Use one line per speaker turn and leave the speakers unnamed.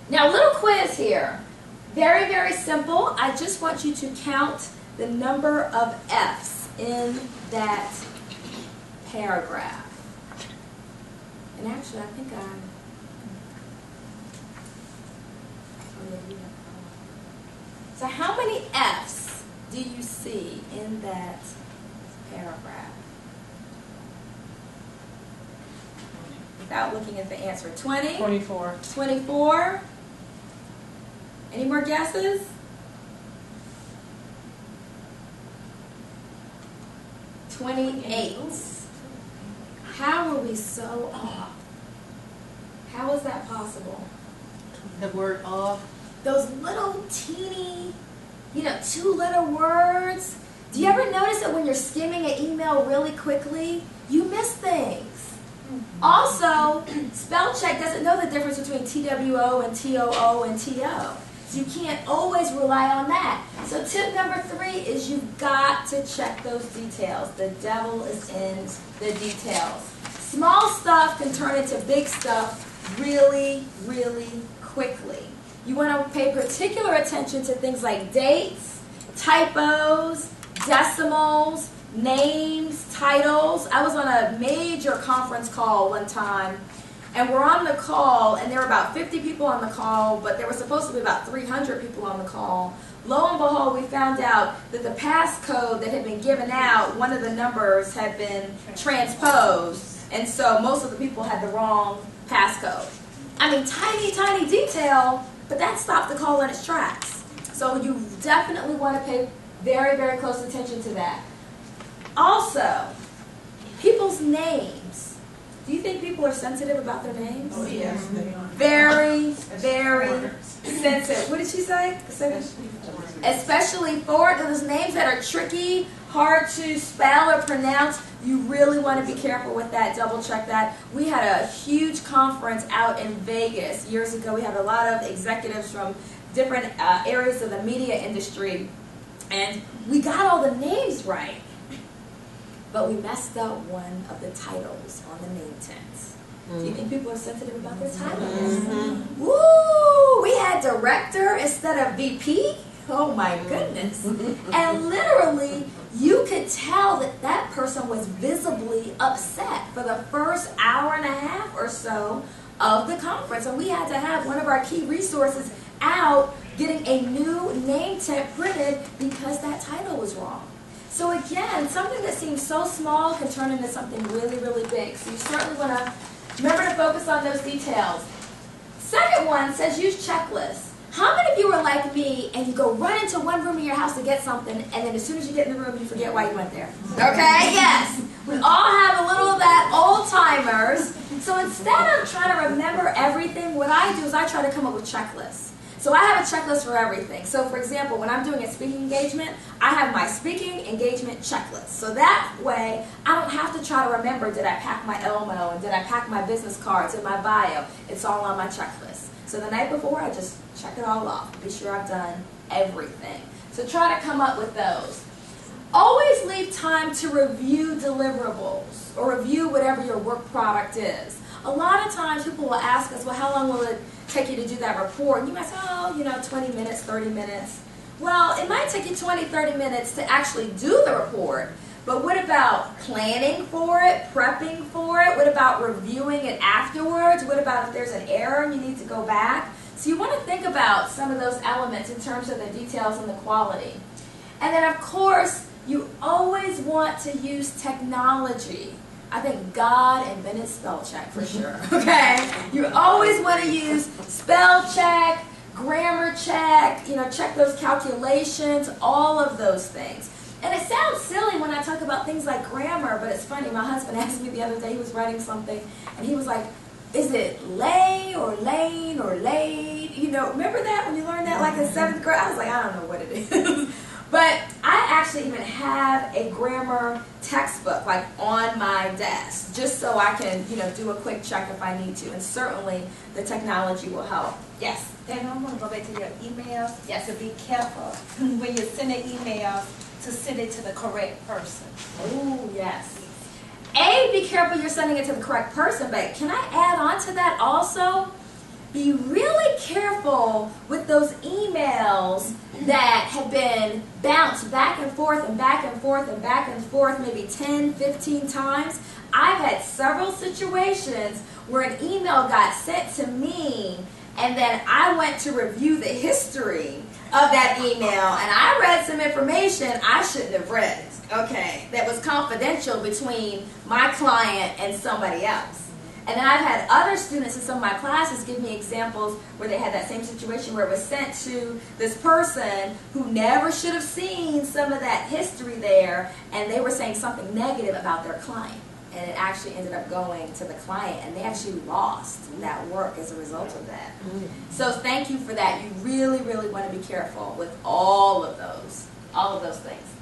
Now, a little quiz here. Very, very simple. I just want you to count the number of F's in that paragraph. And actually, I think so how many F's do you see in that paragraph? Without looking at the answer. 20?
24.
24? Any more guesses? 28. How are we so off? How is that possible?
The word of.
Those little teeny, 2-letter words. Do you ever notice that when you're skimming an email really quickly, you miss things? Also, spell check doesn't know the difference between TWO and TOO and TO. So you can't always rely on that. So tip number 3 is you've got to check those details. The devil is in the details. Small stuff can turn into big stuff really, really quickly. You want to pay particular attention to things like dates, typos, decimals, names, titles. I was on a major conference call one time, and we're on the call, and there were about 50 people on the call, but there were supposed to be about 300 people on the call. Lo and behold, we found out that the passcode that had been given out, one of the numbers had been transposed, and so most of the people had the wrong passcode. I mean, tiny, tiny detail, but that stopped the call in its tracks. So you definitely want to pay very, very close attention to that. Also, people's names. Do you think people are sensitive about their names?
Oh, yes, they are.
Very, very sensitive. What did she say? Especially for those names that are tricky, hard to spell or pronounce. You really want to be careful with that. Double check that. We had a huge conference out in Vegas years ago. We had a lot of executives from different areas of the media industry, and we got all the names right. But we messed up one of the titles on the name tags. Do you think people are sensitive about their titles? Woo! We had director instead of VP. Oh my goodness. And literally, you could tell that that person was visibly upset for the first hour and a half or so of the conference. And we had to have one of our key resources out getting a new name tag printed because that title was wrong. So again, something that seems so small can turn into something really, really big. So you certainly want to remember to focus on those details. Second one says use checklists. How many of you are like me and you go run into one room in your house to get something, and then as soon as you get in the room, you forget why you went there? Okay? Yes. We all have a little of that old-timers. So instead of trying to remember everything, what I do is I try to come up with checklists. So I have a checklist for everything. So for example, when I'm doing a speaking engagement, I have my speaking engagement checklist. So that way, I don't have to try to remember, did I pack my Elmo, and did I pack my business cards and my bio? It's all on my checklist. So the night before, I just check it all off. Be sure I've done everything. So try to come up with those. Always leave time to review deliverables or review whatever your work product is. A lot of times people will ask us, well, how long will it take you to do that report? And you might say, 20 minutes, 30 minutes. Well, it might take you 20, 30 minutes to actually do the report. But what about planning for it, prepping for it? What about reviewing it afterwards? What about if there's an error and you need to go back? So you want to think about some of those elements in terms of the details and the quality. And then, of course, you always want to use technology. I think God invented spell check for sure, okay? You always want to use spell check, grammar check, check those calculations, all of those things. And it sounds silly when I talk about things like grammar, but it's funny. My husband asked me the other day, he was writing something, and he was like, is it lay or lane or laid? Remember that when you learned that like in 7th grade? I was like, I don't know what it is. But I actually even have a grammar textbook like on my desk, just so I can, do a quick check if I need to. And certainly the technology will help. Yes?
And I want to go back to your emails.
Yes.
To be careful when you send an email to send it to the correct person.
Oh, yes. Be careful you're sending it to the correct person, but can I add on to that also? be really careful with those emails that have been bounced back and forth and back and forth and back and forth maybe 10, 15 times. I've had several situations where an email got sent to me and then I went to review the history of that email and I read some information I shouldn't have read, okay, that was confidential between my client and somebody else. And then I've had other students in some of my classes give me examples where they had that same situation where it was sent to this person who never should have seen some of that history there, and they were saying something negative about their client. And it actually ended up going to the client, and they actually lost that work as a result of that. So thank you for that. You really, really want to be careful with all of those things.